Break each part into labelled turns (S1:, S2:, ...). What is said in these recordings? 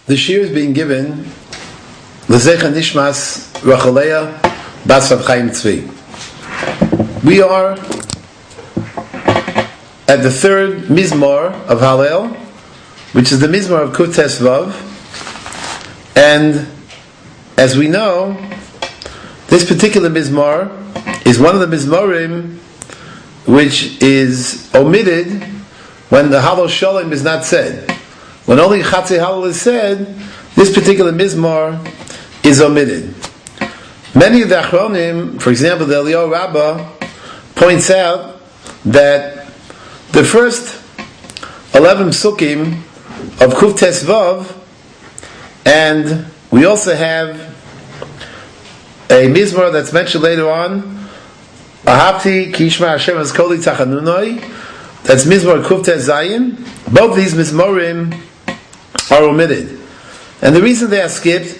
S1: The shir is being given L'Zecha Nishmas Rachaleya Bas Rav Chaim Tzvi. We are at the third Mizmor of Hallel, which is the Mizmor of Kuf Tes Vav. And as we know, this particular Mizmor is one of the Mizmorim which is omitted when the Hallel Shalom is not said. When only Chatzei Hallel is said, this particular Mizmor is omitted. Many of the Achronim, for example, the Eliyahu Rabbah, points out that the first 11 Psukim of Kuf Tes Vav, and we also have a Mizmor that's mentioned later on, Ahavti Kishma Hashem Azkoli Tachanunoi, that's Mizmor Kuf Tes Zayin. Both these Mizmorim are omitted. And the reason they are skipped,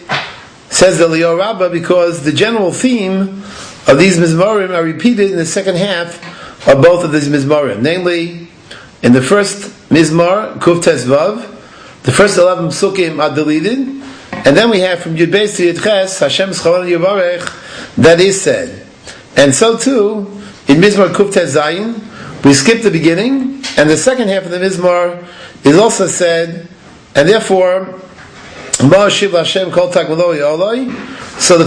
S1: says the Eliyahu Rabbah, because the general theme of these Mizmorim are repeated in the second half of both of these Mizmorim. Namely, in the first Mizmor, Kuf Tes Vav, the first 11 Psukim are deleted, and then we have from Yud Beis to Yud Ches, Hashem's Chalon Yivarech, that is said. And so too, in Mizmor Kuf Tes Zayin, we skip the beginning, and the second half of the Mizmor is also said, and therefore, so the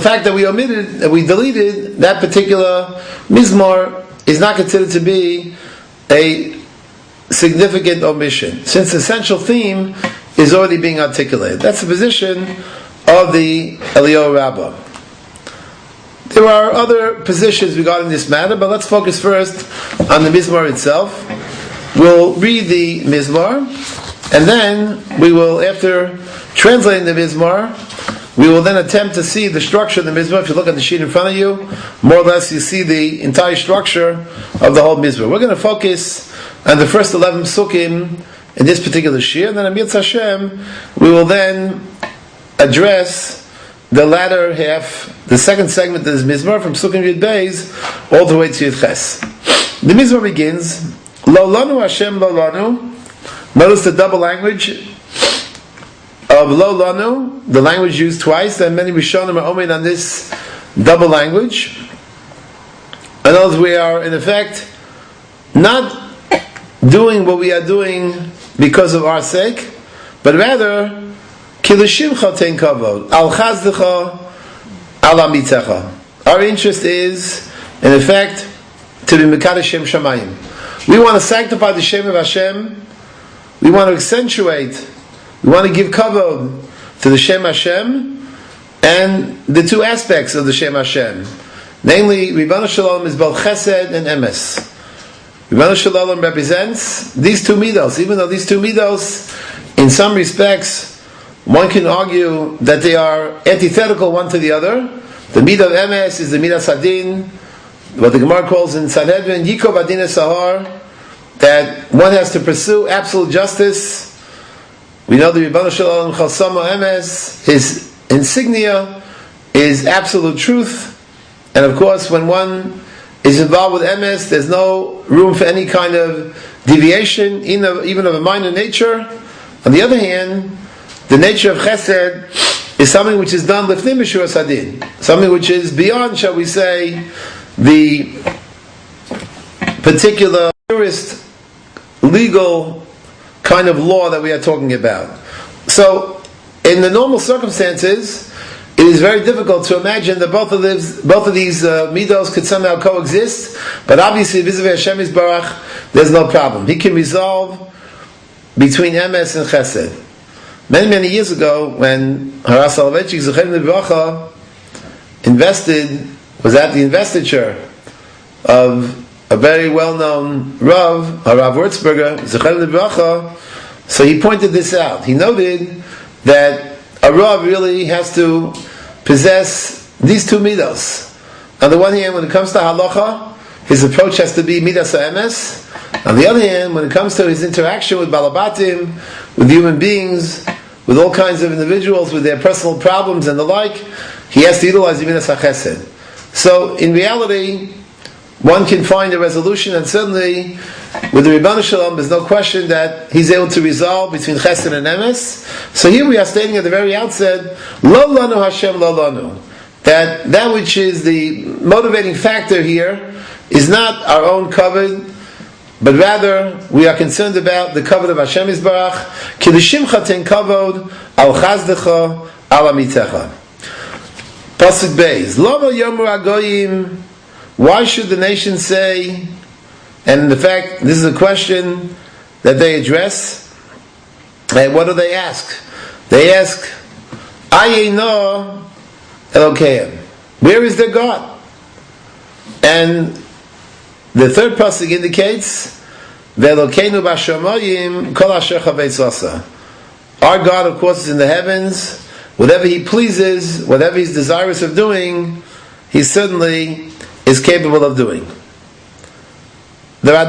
S1: fact that we omitted, that we deleted that particular Mizmor is not considered to be a significant omission, since the essential theme is already being articulated. That's the position of the Eliyahu Rabbah. There are other positions regarding this matter, but let's focus first on the Mizmor itself. We'll read the Mizmor, and then we will, after translating the Mizmor, we will then attempt to see the structure of the Mizmor. If you look at the sheet in front of you, more or less you see the entire structure of the whole Mizmor. We're going to focus on the first 11 Psukim in this particular shir, and then Amir Hashem, we will then address the latter half, the second segment of this Mizmor, from Psukim Yud Beis all the way to Yud Ches. The Mizmor begins, Lo Lanu Hashem Lo Lanu. Notice the double language of Lo Lanu, the language used twice, and many Rishonim are omen on this double language. In other words, we are in effect not doing what we are doing because of our sake, but rather Kilushimcha Tein Kavod, Al Chazdecha, Al Amitecha. Our interest is, in effect, to be Mekadosh Shem Shamayim. We want to sanctify the Shem of Hashem. We want to accentuate, we want to give kavod to the Shem Hashem and the two aspects of the Shem Hashem. Namely, Ribbono Shel Olam is both Chesed and Emes. Ribbono Shel Olam represents these two midos, even though these two midos, in some respects, one can argue that they are antithetical one to the other. The midah of Emes is the midah Sadin, what the Gemara calls in Sanhedrin, Yikov Adin Sahar, that one has to pursue absolute justice. We know the Ribbono Shel Olam Chalsama Emes, his insignia is absolute truth, and of course when one is involved with Emes, there's no room for any kind of deviation, even of a minor nature. On the other hand, the nature of Chesed is something which is done Lifnei Mishur Sadin, something which is beyond, shall we say, the particular purest legal kind of law that we are talking about. So, in the normal circumstances, it is very difficult to imagine that both of these midos could somehow coexist. But obviously, vis-a-vis Hashem Yisbarach, there's no problem. He can resolve between Emes and Chesed. Many years ago, when Harav Soloveitchik Zechem Livracha was at the investiture of a very well-known Rav, Harav Wurzberger, Zechem Livracha, so he pointed this out. He noted that a Rav really has to possess these two midos. On the one hand, when it comes to halacha, his approach has to be midas ha'emes. On the other hand, when it comes to his interaction with balabatim, with human beings, with all kinds of individuals, with their personal problems and the like, he has to utilize the midas ha'chesed. So, in reality, one can find a resolution, and certainly with the Ribbon Shalom, there's no question that he's able to resolve between Chesed and Emes. So here we are stating at the very outset, Lo lanu Hashem lo lanu, that which is the motivating factor here is not our own kavod, but rather we are concerned about the kavod of Hashem Yisbarach. Kiddushimcha ten kavod al chazdecha al amitecha. Pasuk Beis, Lama yomer agoyim. Why should the nation say? And in fact, this is a question that they address. And what do they ask? They ask, Ayeno Elokeim. Where is their God? And the third pasuk indicates, Ve'Elokeinu b'shamayim kol asher chavetz asa. Our God, of course, is in the heavens. Whatever He pleases, whatever He's desirous of doing, He certainly is capable of doing. There are